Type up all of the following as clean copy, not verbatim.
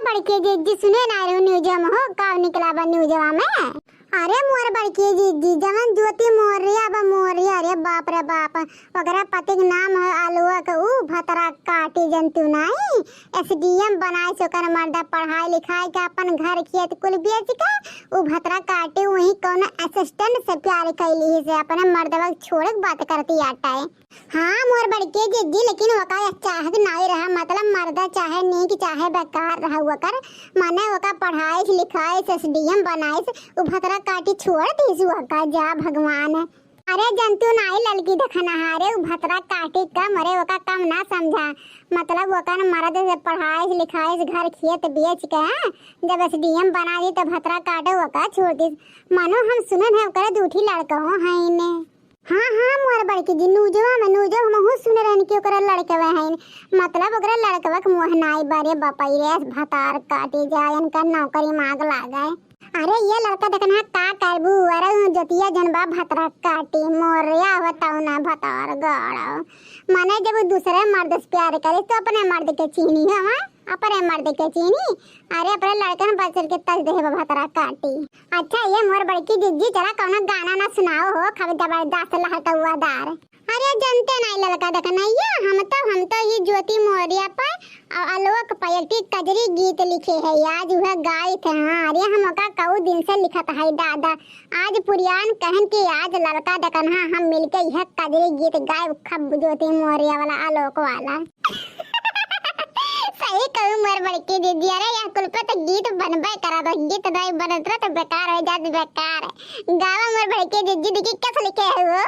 बड़की जीजी सुने ना रे न्यूज़ में हो का निकला बा न्यूज़ में। अरे मोर बड़की जीजी जवन ज्योति मौर्य अरे बाप रे बाप वगैरह पति के नाम है आलुआ के ऊ भतरा काटी जंतु नहीं एसडीएम बनाए सोकर मर्दा पढ़ाई लिखाई के अपन घर खेत कुल बेच के ऊ भतरा काटी वही कौन असिस्टेंट से प्यार कैली से अपने मर्दवा छोड़ के बात करती आटा है। हाँ मोर बड़की जीजी लेकिन वका चाहे नहीं रहा मतलब मर्दा चाहे नहीं कि चाहे बेकार रहा हुआ कर माने वका पढ़ाई लिखाई से एसडीएम बनाए से ऊ भतरा काटी छोड़ दी वका जा भगवान। अरे जंतु नहीं लड़की देखना हारे ऊ भतरा काटी कम अरे वका कम ना समझा मतलब वका न मर्द से पढ़ाई लिखाई से घर खेत बेच के जब एसडीएम बना दी तो भतरा काटे वका छोड़ दी मानो हम सुनन है ओकरे दूठी लड़का हो है ने। हाँ मोर बड़की जी न्यूज़वा में हो सुने रहन कि ओकरा लड़कवा है मतलब ओकरा लड़कवा के मुंह नाई बारे बपाई रे भतार काटी जायन का नौकरी मांग लागे। अरे ये लड़का देखना का करबू अरे जतिया जनबा भतरा काटी मोरिया बताओ ना भतार गाड़ा माने जब दूसरे मर्द से प्यार करे तो अपने मर्द के चीनी है हां अपने मर्द के चीनी अरे अपने लड़का ने बचर के तज दे भतरा काटी। अच्छा ये मोर बड़की जिज्जी चला कौन गाना ना सुनाओ हो खब जबरदस्त लहका हुआ दार। अरे जनते नहीं लड़का देखना ये हम तो ये ज्योति मौर्य पर आलोक पयटी कजरी गीत लिखे है आज वह गाय थे। हाँ अरे हम का कऊ दिन से लिखत है दादा आज पुरियान कहन के आज लड़का देखन हाँ हम मिलके यह कजरी गीत गाय खब ज्योति मौर्य वाला आलोक वाला सही कहूँ मोर बड़की दीदी अरे यह कुल पे तो गीत बनबे करा दो गीत नहीं बनत तो बेकार हो जात बेकार गावा मोर बड़की दीदी देखी कैसे लिखे है वो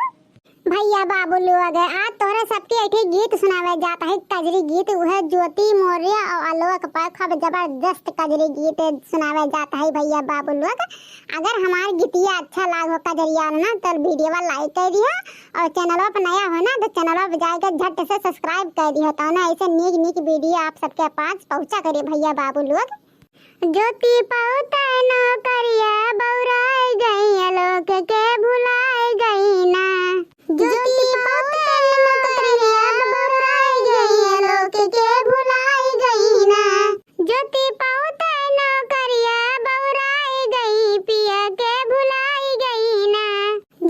भैया बाबू लोग आज तोहरा सबके एक गीत सुनावे जाता है कजरी गीत वह ज्योति मौर्य और आलोक पर खब जबरदस्त कजरी गीत सुनावे जाता है भैया बाबू लोग। अगर हमारा गीतिया अच्छा लाग हो कजरिया ना तो वीडियो लाइक कर दियो और चैनल पर नया हो ना तो चैनल पर जाकर झट से सब्सक्राइब कर दियो तो ना ऐसे नीक वीडियो आप सबके पास पहुंचा करिए भैया बाबू लोग। ज्योति पौता नो करिया बौराई गई आलोक के भुलाई गई ना ज्योति पौता नो करिया बौराई गई आलोक के भुलाई गई ना ज्योति पौता नो करिया बौराई गई पिया के भुलाई गई ना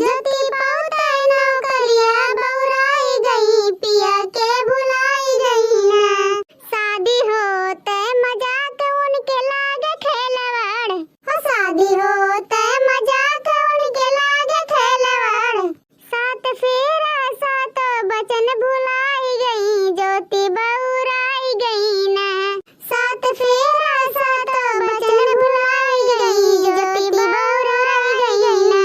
ज्योति पौता नो करिया बौराई गई पिया के भुलाई गई ना शादी होते मजाक उनके लागे खेलवाड़ हो शादी होते मजाक उनके लागे खेलवाड़ सात फेरा सात बचन भुलाई गई ज्योति बौराई गई ना सात फेरा सात बचन भुलाई गई ज्योति बौराई गई ना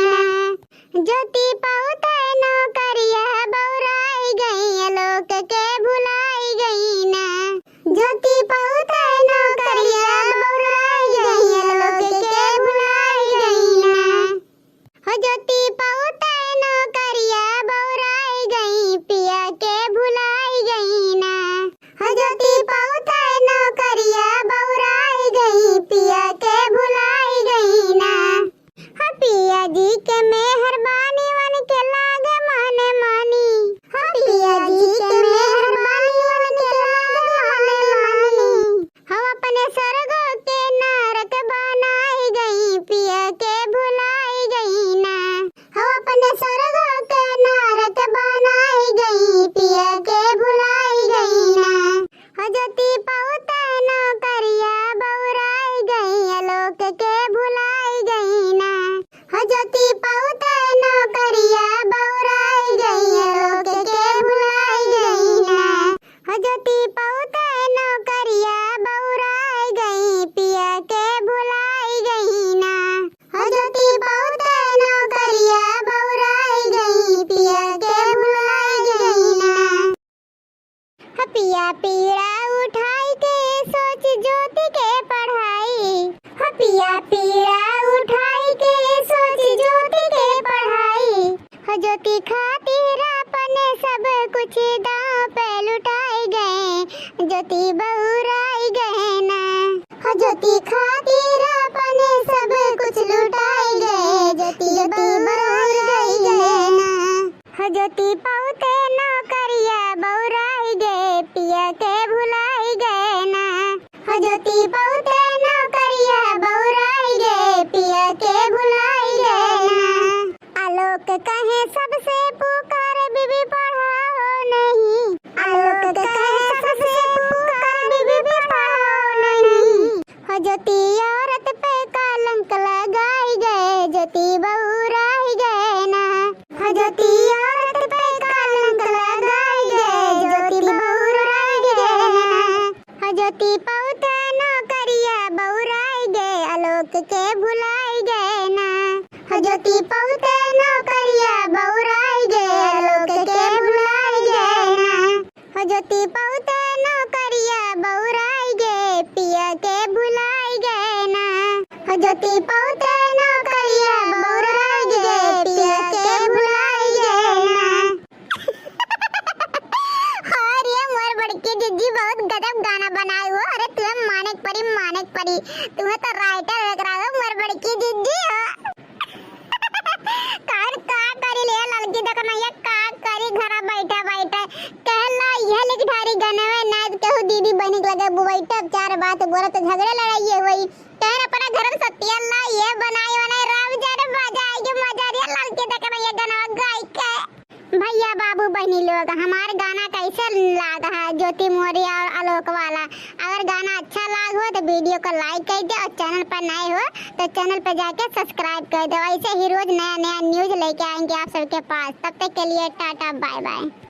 ज्योति पौता नो करिया बौराई गई आलोक के भुलाई गई ना ज्योति पौता नो करिया बौराई गई आलोक के भुलाई गई ना हो ज्योति पौता नो करिया बौराई गई पिया के भुलाई गई ना हो ज्योति पौता नो करिया बौराई गई पिया के भुलाई गई ना हो पिया जी के मेहरबानी वन के लागे माने मानी हो पिया जी के मेहरबानी वन के लागे माने मानी हो अपने स्वर्ग के नरक बनाई गई पिया के भुलाई गई ना हो अपने स्वर्ग के नरक बनाई गई पिया के भुलाई गई ना हो ज्योति पौता नो करिया बौराई गई आलोक के भुलाई गई ना हो ज्योति पौता नो करिया बौराई गई आलोक के भुलाई गई ना हो ज्योति पौता नो करिया बौराई गई पिया के भुलाई गई ना हो ज्योति पौता नो करिया बौराई गई पिया के भुलाई गई ना पिया पीड़ा उठाई के सोच ज्योति के पढ़ाई पिया पीड़ा उठाई के सोच ज्योति के पढ़ाई ज्योति खातिर अपने सब कुछ दांव पे लुटाए गए ज्योति बौराई गए ना ज्योति खातिर अपने सब कुछ लुटाए गए ज्योति बौराई गए ना ज्योति पौते नो करिया बौराई गए पिया के भुलाई गए ना ज्योति पौते नौकरिया बौराई गे पिया के भुलाई गे। आलोक कहे सबसे पुकार बीबी पढ़ाओ नहीं, आलोक कहे सबसे पुकार बीबी पढ़ाओ नहीं। हो ज्योति औरत पे कलंक लगाई गए ज्योति बौराई गए ना। हो ज्योति औरत पे कलंक लगाई गए ज्योति बौराई गए ना। हो ज्योति पौते नौकरिया बौराई गए आलोक के भुलाई गए ना। हो ज्योति पौते नौकरिया बौराई गए आलोक के भुलाई गए ना। हो ज्योति पौते नौकरिया बौराई गए पिया के भुलाई गए ना। हो ज्योति पौते नौकरिया बौराई गए पिया के भुलाई गए ना। और ये मोर बड़की जीजी बहुत गजब गाना बनाए हो। अरे तुम मानिक परी तुम्हें तो राइटर लग रहा हो मोर बड़की जीजी हो। कार का करी ले लड़की देखो ना ये का करी घरा बैठा कहला ये लिख ढारी गाना में नाच कहू दीदी बहनी लगे बैठा चार बात बोला तो झगड़े लड़ाई हुई कहना अपना घर में सत्य अल्लाह ये बनाई राम जाने मजा आएगी मजा रे लड़की देखो ना ये गाना गाय के। भैया बाबू बहनी लोग हमारे गाना कैसे लगा है ज्योति मौर्य और आलोक वाला। अगर गाना अच्छा लगा हो तो वीडियो को लाइक कर दे और चैनल पर नए हो तो चैनल पर जाके सब्सक्राइब कर दो। ऐसे ही रोज नया न्यूज़ लेके आएंगे आप सबके पास। तब तक के लिए टाटा बाय बाय।